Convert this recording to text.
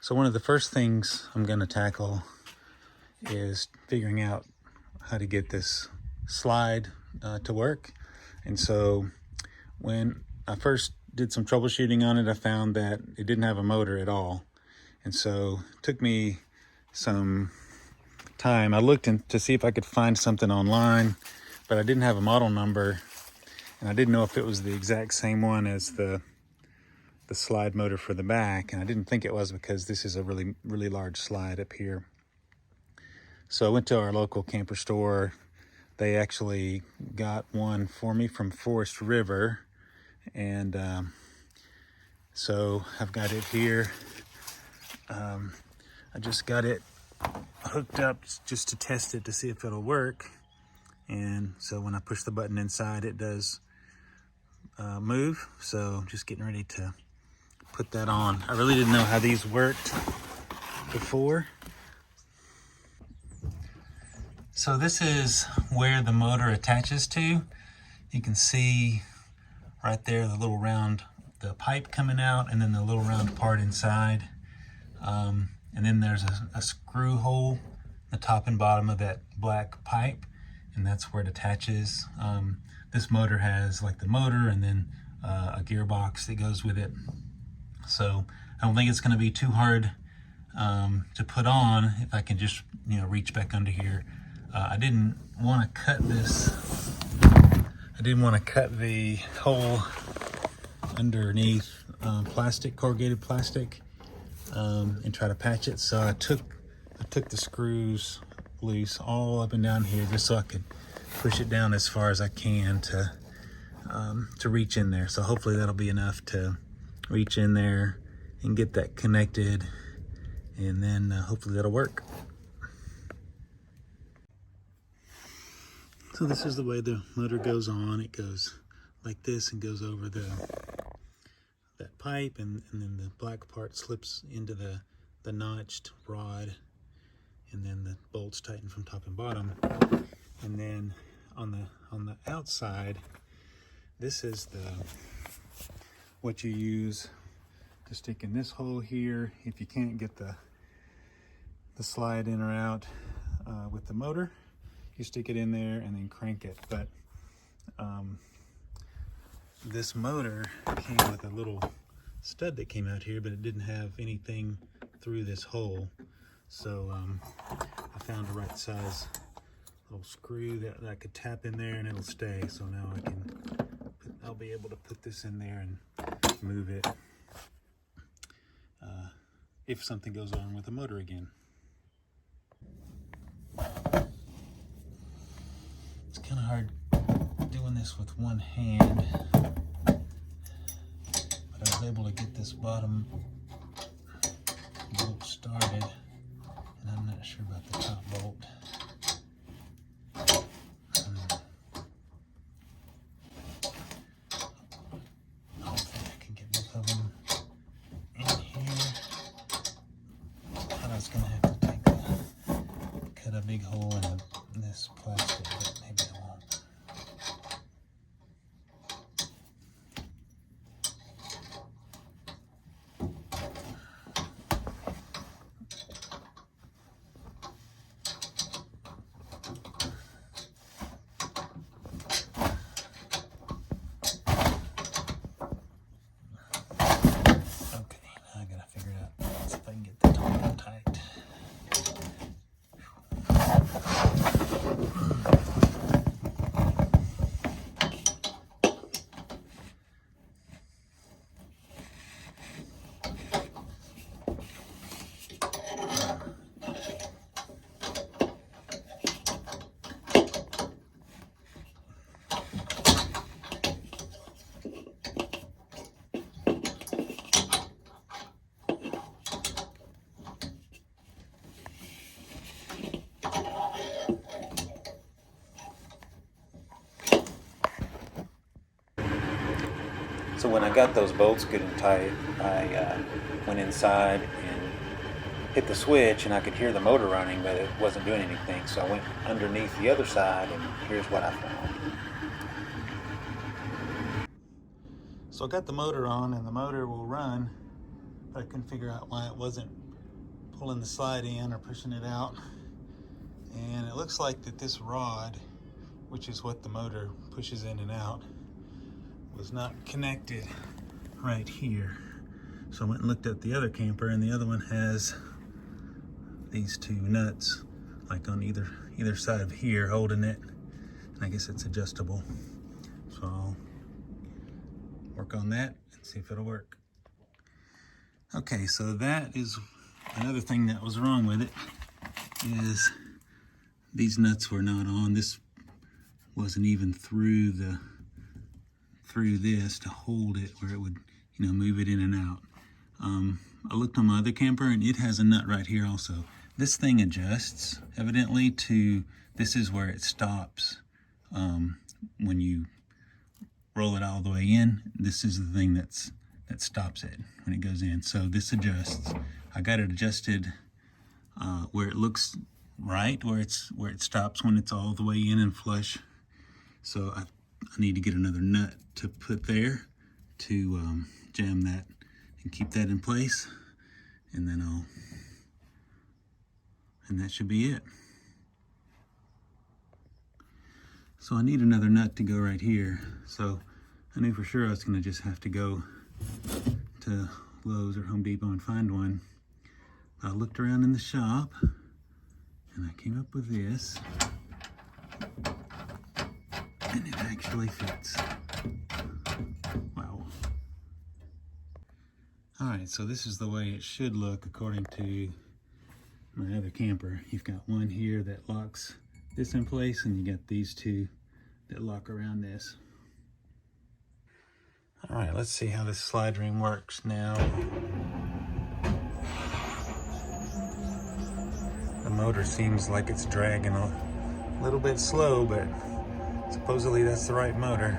So one of the first things I'm going to tackle is figuring out how to get this slide to work. And so when I first did some troubleshooting on it, I found that it didn't have a motor at all. And so it took me some time. I looked to see if I could find something online, but I didn't have a model number, and I didn't know if it was the exact same one as the slide motor for the back, and I didn't think it was because this is a really large slide up here. So I went to our local camper store. They actually got one for me from Forest River, and so I've got it here. I just got it hooked up just to test it to see if it'll work. And so when I push the button inside, it does move. So just getting ready to put that on. I really didn't know how these worked before. So this is where the motor attaches to. You can see right there the little round, the pipe coming out, and then the little round part inside. And then there's a screw hole, the top and bottom of that black pipe, and that's where it attaches. This motor has like the motor and then a gearbox that goes with it. So I don't think it's going to be too hard to put on if I can just reach back under here. I didn't want to cut this. I didn't want to cut the hole underneath plastic, corrugated plastic, and try to patch it. So I took the screws loose all up and down here just so I could push it down as far as I can to reach in there. So hopefully that'll be enough to reach in there and get that connected, and then hopefully that'll work. So this is the way the motor goes on. It goes like this and goes over that pipe, and then the black part slips into the notched rod, and then the bolts tighten from top and bottom. And then on the outside, this is what you use to stick in this hole here if you can't get the slide in or out with the motor. You stick it in there and then crank it. But this motor came with a little stud that came out here, but it didn't have anything through this hole. So I found the right size little screw that I could tap in there, and it'll stay. So now I'll be able to put this in there and move it if something goes on with the motor again. It's kind of hard doing this with one hand, but I was able to get this bottom bolt started, and I'm not sure about the top bolt. Hopefully I can get both of them in here. I was going to have to cut a big hole in this plastic, but maybe I won't. So when I got those bolts good and tight, I went inside and hit the switch, and I could hear the motor running, but it wasn't doing anything. So I went underneath the other side, and here's what I found. So I got the motor on, and the motor will run, but I couldn't figure out why it wasn't pulling the slide in or pushing it out. And it looks like that this rod, which is what the motor pushes in and out, was not connected right here. So I went and looked at the other camper, and the other one has these two nuts like on either side of here holding it, and I guess it's adjustable. So I'll work on that and see if it'll work. Okay, so that is another thing that was wrong with it, is these nuts were not on. This wasn't even through this to hold it where it would, you know, move it in and out. I looked on my other camper and it has a nut right here also. This thing adjusts evidently to, this is where it stops. When you roll it all the way in, this is the thing that stops it when it goes in. So this adjusts. I got it adjusted where it looks right, where it stops when it's all the way in and flush. So I need to get another nut to put there to jam that and keep that in place, and then and that should be it. So I need another nut to go right here. So I knew for sure I was gonna just have to go to Lowe's or Home Depot and find one. I looked around in the shop and I came up with this, and it actually fits. Wow. All right, so this is the way it should look according to my other camper. You've got one here that locks this in place, and you got these two that lock around this. All right, let's see how this slide ring works now. The motor seems like it's dragging a little bit slow, but supposedly that's the right motor.